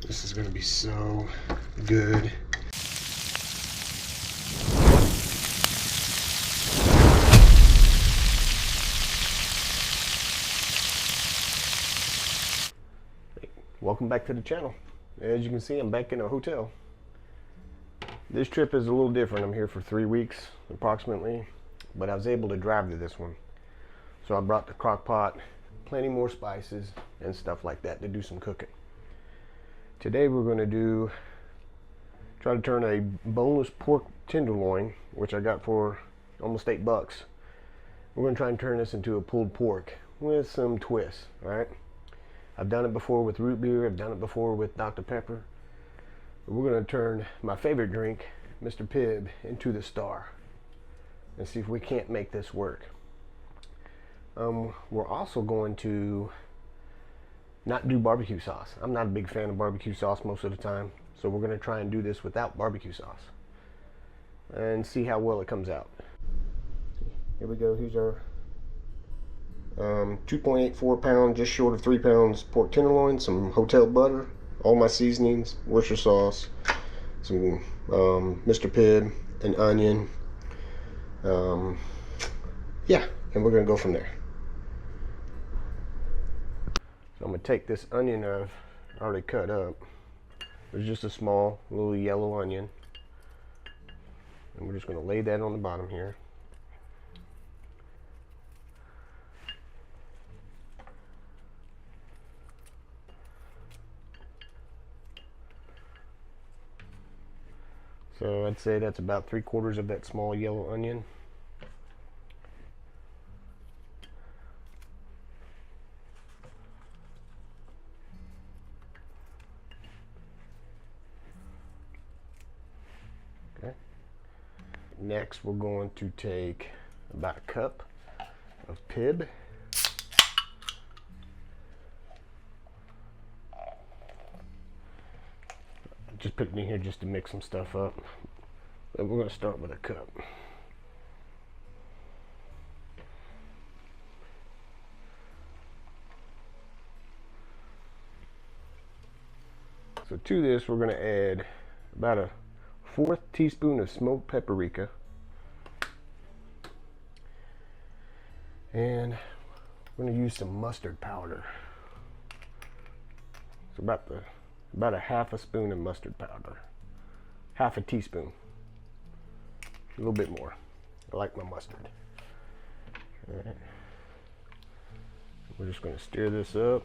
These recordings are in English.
This is gonna be so good. Welcome back to the channel. As you can see, I'm back in a hotel. This trip is a little different. I'm here for 3 weeks approximately, but I was able to drive to this one. So I brought the crock pot, plenty more spices and stuff like that to do some cooking. Today we're going to try to turn a boneless pork tenderloin, which I got for almost $8. We're going to try and turn this into a pulled pork with some twists, all right? I've done it before with root beer, I've done it before with Dr. Pepper. But we're going to turn my favorite drink, Mr Pibb, into the star and see if we can't make this work. We're also going to not do barbecue sauce. I'm not a big fan of barbecue sauce most of the time, so we're going to try and do this without barbecue sauce and see how well it comes out. Here we go. Here's our 2.84 pound, just short of 3 pounds pork tenderloin, some hotel butter, all my seasonings, Worcestershire sauce, some Mr Pibb, an onion, yeah, and we're gonna go from there. So I'm gonna take this onion I've already cut up. There's just a small little yellow onion, and we're just gonna lay that on the bottom here. So I'd say that's about 3/4 of that small yellow onion. Okay. Next we're going to take about a cup of Pibb. Just put it in here just to mix some stuff up. But we're going to start with a cup. So to this we're going to add about a 1/4 teaspoon of smoked paprika. And we're going to use some mustard powder. So about a 1/2 spoon of mustard powder, 1/2 teaspoon, a little bit more. I like my mustard. All right. We're just going to stir this up.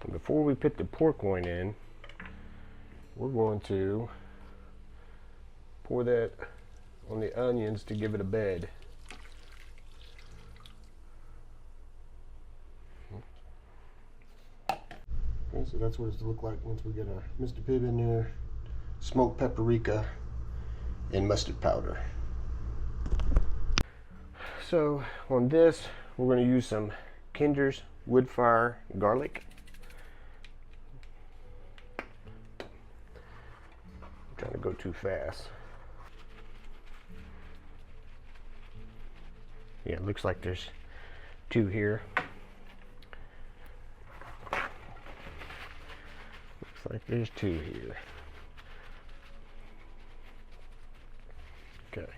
And before we put the pork loin in, we're going to pour that on the onions to give it a bed. Okay, so that's what it's look like once we get our Mr Pibb in there, smoked paprika and mustard powder. So on this we're going to use some Kinder's wood fire garlic. I'm trying to go too fast. Yeah, it looks like there's 2 here. Looks like there's 2 here. Okay.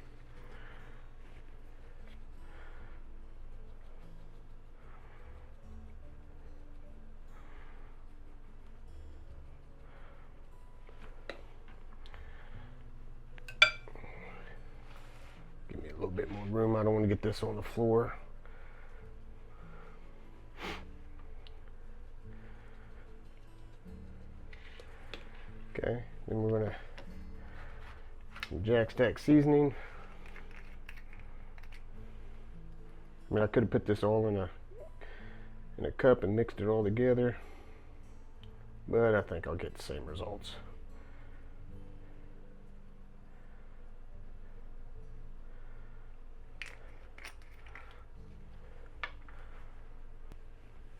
Give me a little bit more room. I don't want to get this on the floor. Okay, then we're gonna jack stack seasoning. I mean, I could have put this all in a cup and mixed it all together, but I think I'll get the same results.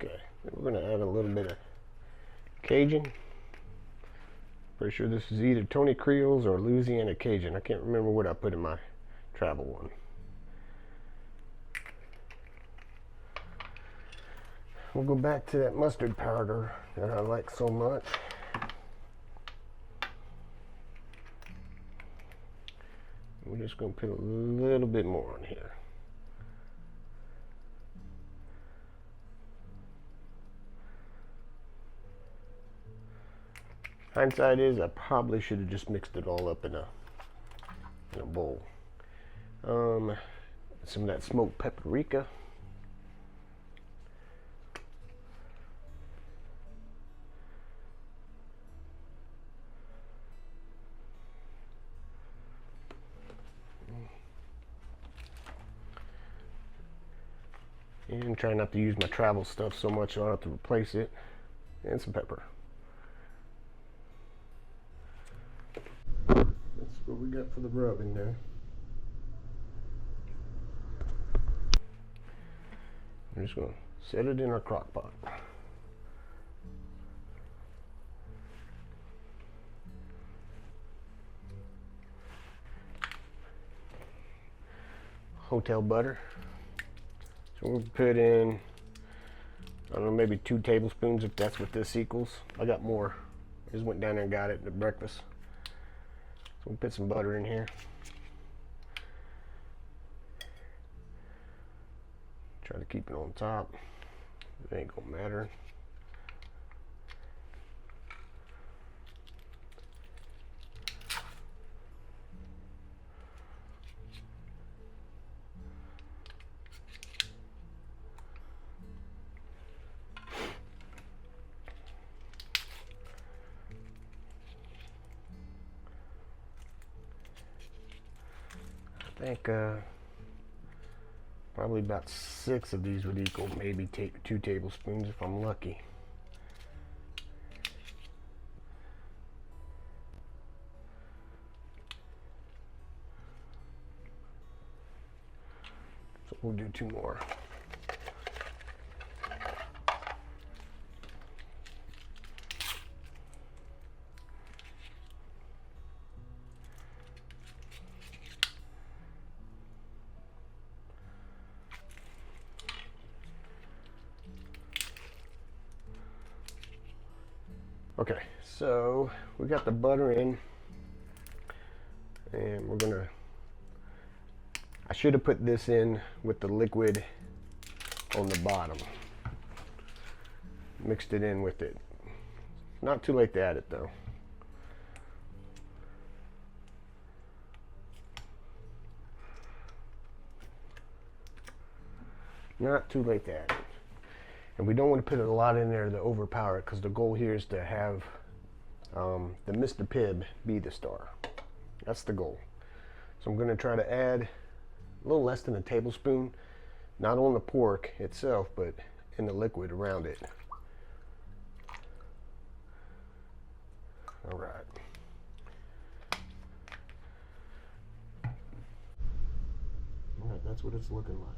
Okay, then we're going to add a little bit of Cajun. Pretty sure this is either Tony Creole's or Louisiana Cajun. I can't remember what I put in my travel one. We'll go back to that mustard powder that I like so much. We're just going to put a little bit more on here. Hindsight is I probably should have just mixed it all up in a bowl. Some of that smoked paprika. And try not to use my travel stuff so much so I don't have to replace it. And some pepper. That's what we got for the rub in there. I'm just going to set it in our crock pot. Hotel butter. So we'll put in, I don't know, maybe 2 tablespoons if that's what this equals. I got more. I just went down there and got it at breakfast. So we'll put some butter in here. Try to keep it on top. It ain't gonna matter. I think probably about 6 of these would equal maybe 2 tablespoons if I'm lucky. So we'll do 2 more. Okay, so we got the butter in, and we're gonna, I should have put this in with the liquid on the bottom. Mixed it in with it. Not too late to add it though. Not too late to add it. And we don't want to put a lot in there to overpower it, because the goal here is to have the Mr Pibb be the star. That's the goal. So I'm going to try to add a little less than a tablespoon, not on the pork itself, but in the liquid around it. All right. All right, that's what it's looking like.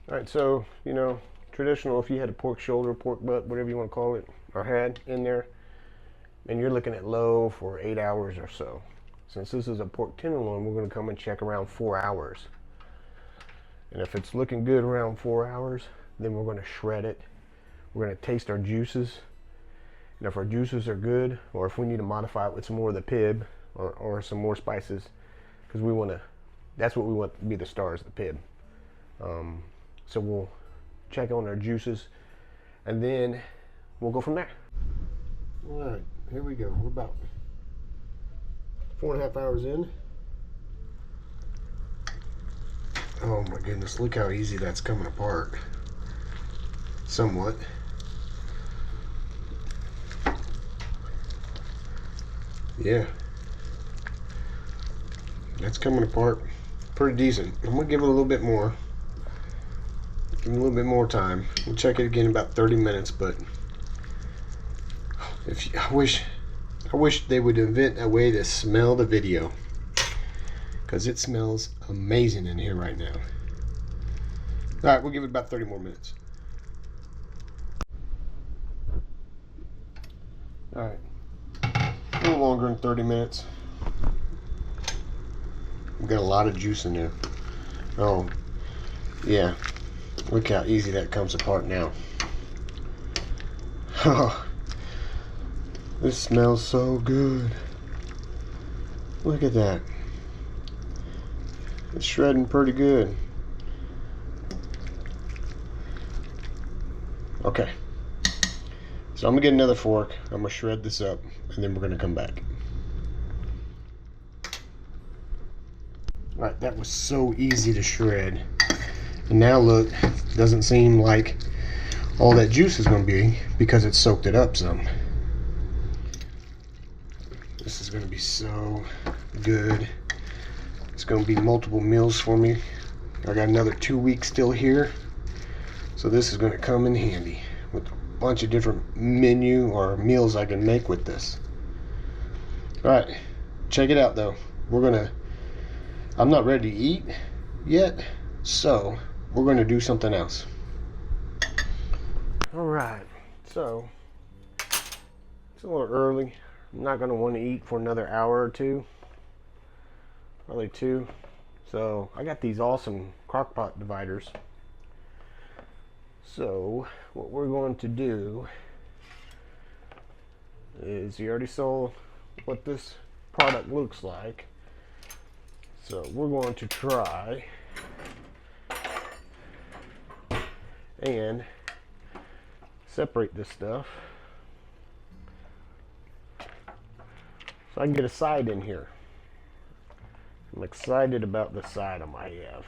All right, so, you know, traditional, if you had a pork shoulder, pork butt, whatever you want to call it, or had in there, and you're looking at low for 8 hours or so. Since this is a pork tenderloin, we're going to come and check around 4 hours. And if it's looking good around 4 hours, then we're going to shred it. We're going to taste our juices. And if our juices are good, or if we need to modify it with some more of the Pibb, or some more spices, because we want to, that's what we want to be the stars, the Pibb. So we'll check on our juices, and then we'll go from there. All right, here we go. We're about 4.5 hours in. Oh my goodness, look how easy that's coming apart. Somewhat. Yeah. That's coming apart pretty decent. I'm gonna give it a little bit more. Give it a little bit more time. We'll check it again in about 30 minutes, but I wish they would invent a way to smell the video, because it smells amazing in here right now. All right, we'll give it about 30 more minutes. All right, a little longer than 30 minutes. We got a lot of juice in there. Oh, yeah. Look how easy that comes apart now. Oh, this smells so good. Look at that. It's shredding pretty good. Okay. So I'm gonna get another fork. I'm gonna shred this up, and then we're gonna come back. All right, that was so easy to shred. And now look, doesn't seem like all that juice is gonna be because it soaked it up some. This is gonna be so good. It's gonna be multiple meals for me. I got another 2 weeks still here. So this is gonna come in handy with a bunch of different menu or meals I can make with this. All right, check it out though. I'm not ready to eat yet, so we're gonna do something else. All right, so it's a little early. I'm not gonna want to eat for another hour or two, probably 2. So I got these awesome crockpot dividers. So what we're going to do is, you already saw what this product looks like. So we're going to try and separate this stuff so I can get a side in here. I'm excited about the side I might have.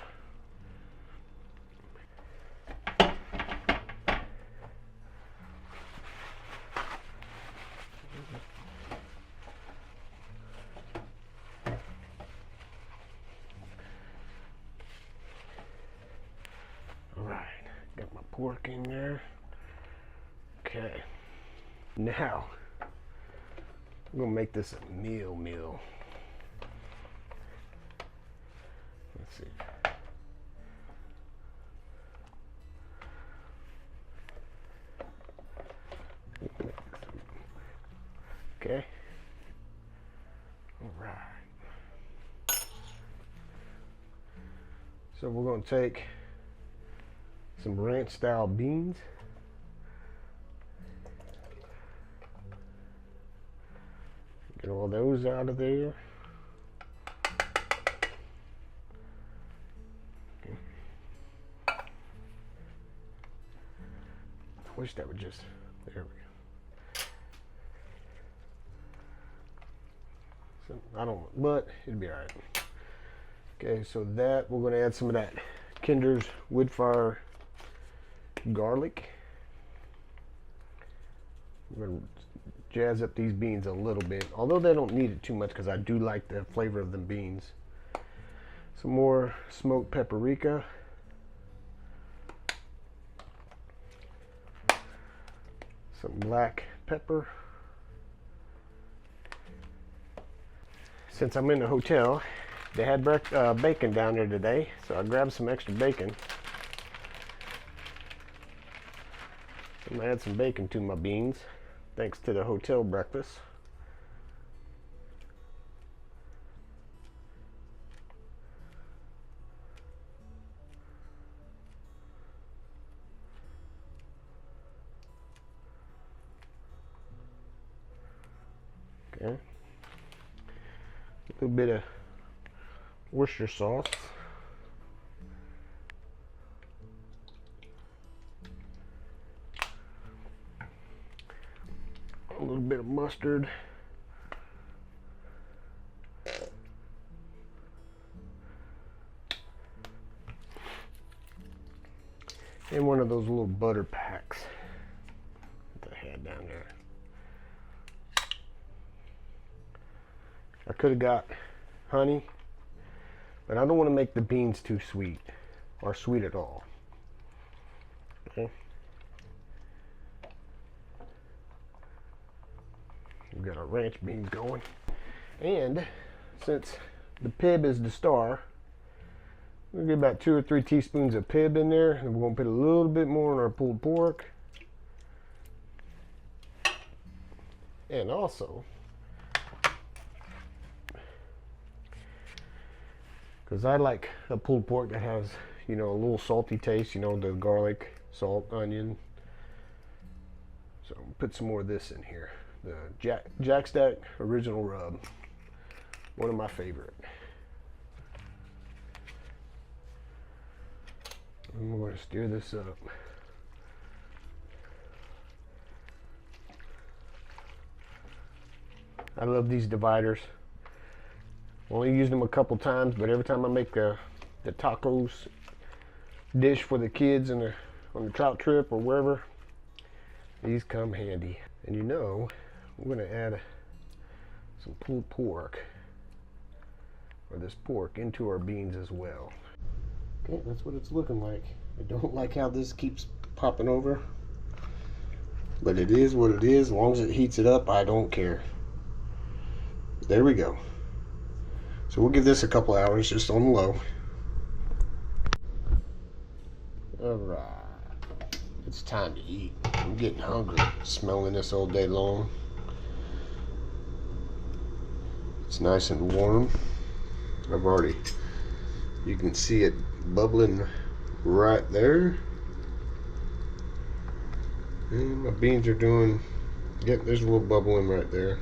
Got my pork in there. Okay. Now, I'm gonna make this a meal. Let's see. Okay. All right. So we're gonna take some ranch style beans. Get all those out of there. Okay. I wish that would just, there we go. So, I don't, but it'd be all right. Okay, so that, we're gonna add some of that Kinder's wood fire garlic. I'm going to jazz up these beans a little bit, although they don't need it too much because I do like the flavor of the beans. Some more smoked paprika. Some black pepper. Since I'm in the hotel, they had bacon down there today, so I grabbed some extra bacon. I'm gonna add some bacon to my beans, thanks to the hotel breakfast. Okay. A little bit of Worcester sauce. A little bit of mustard. And one of those little butter packs that I had down there. I could have got honey, but I don't want to make the beans too sweet or sweet at all. Okay. We've got our ranch beans going. And since the Pibb is the star, we're gonna get about 2 or 3 teaspoons of Pibb in there, and we're gonna put a little bit more on our pulled pork. And also, because I like a pulled pork that has, you know, a little salty taste, you know, the garlic, salt, onion. So put some more of this in here. The Jack Stack original rub, one of my favorite. I'm going to stir this up. I love these dividers. Only used them a couple times, but every time I make the tacos dish for the kids on the trout trip or wherever, these come handy. And you know, we're going to add some pulled pork, or this pork, into our beans as well. Okay, that's what it's looking like. I don't like how this keeps popping over, but it is what it is. As long as it heats it up, I don't care. There we go. So we'll give this a couple hours just on the low. Alright, it's time to eat. I'm getting hungry, smelling this all day long. It's nice and warm. I've already, you can see it bubbling right there. And my beans are doing, yep, there's a little bubbling right there.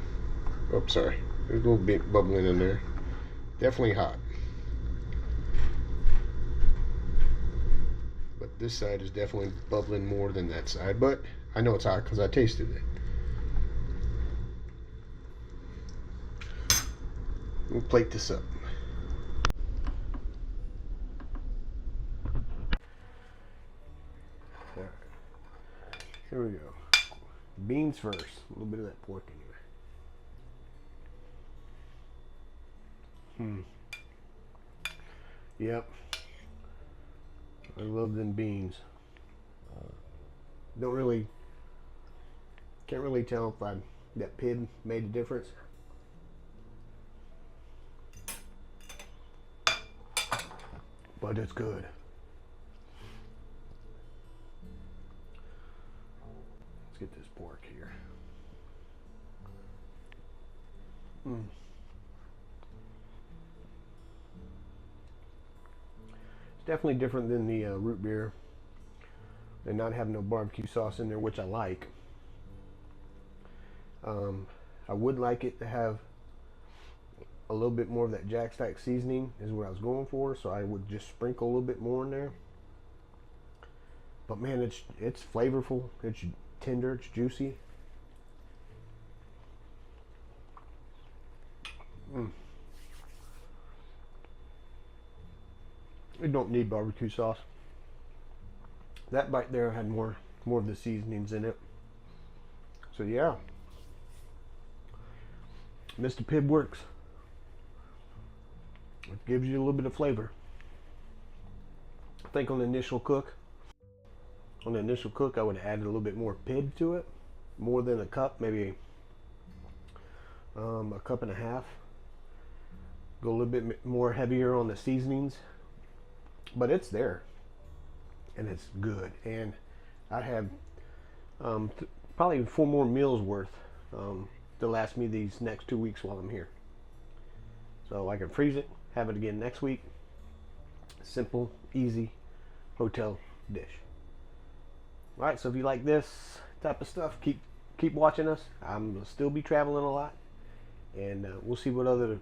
Oops, sorry. There's a little bit bubbling in there. Definitely hot. But this side is definitely bubbling more than that side. But I know it's hot because I tasted it. We'll plate this up. Alright. Here we go. Beans first. A little bit of that pork anyway. Yep. I love them beans. Can't really tell if that Pibb made a difference. But it's good. Let's get this pork here. Definitely different than the root beer, and not having no barbecue sauce in there, which I like. I would like it to have a little bit more of that Jack Stack seasoning, is what I was going for, so I would just sprinkle a little bit more in there. But man, it's flavorful, it's tender, it's juicy. You don't need barbecue sauce. That bite there had more of the seasonings in it. So yeah, Mr Pibb works. It gives you a little bit of flavor. I think on the initial cook, I would have added a little bit more Pibb to it, more than a cup, maybe a cup and a half. Go a little bit more heavier on the seasonings. But it's there, and it's good, and I have probably 4 more meals worth to last me these next 2 weeks while I'm here. So I can freeze it, have it again next week. Simple, easy hotel dish. All right, so if you like this type of stuff, keep watching us. I'm gonna still be traveling a lot, and we'll see what other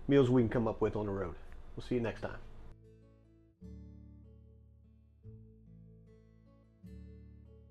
meals we can come up with on the road. We'll see you next time.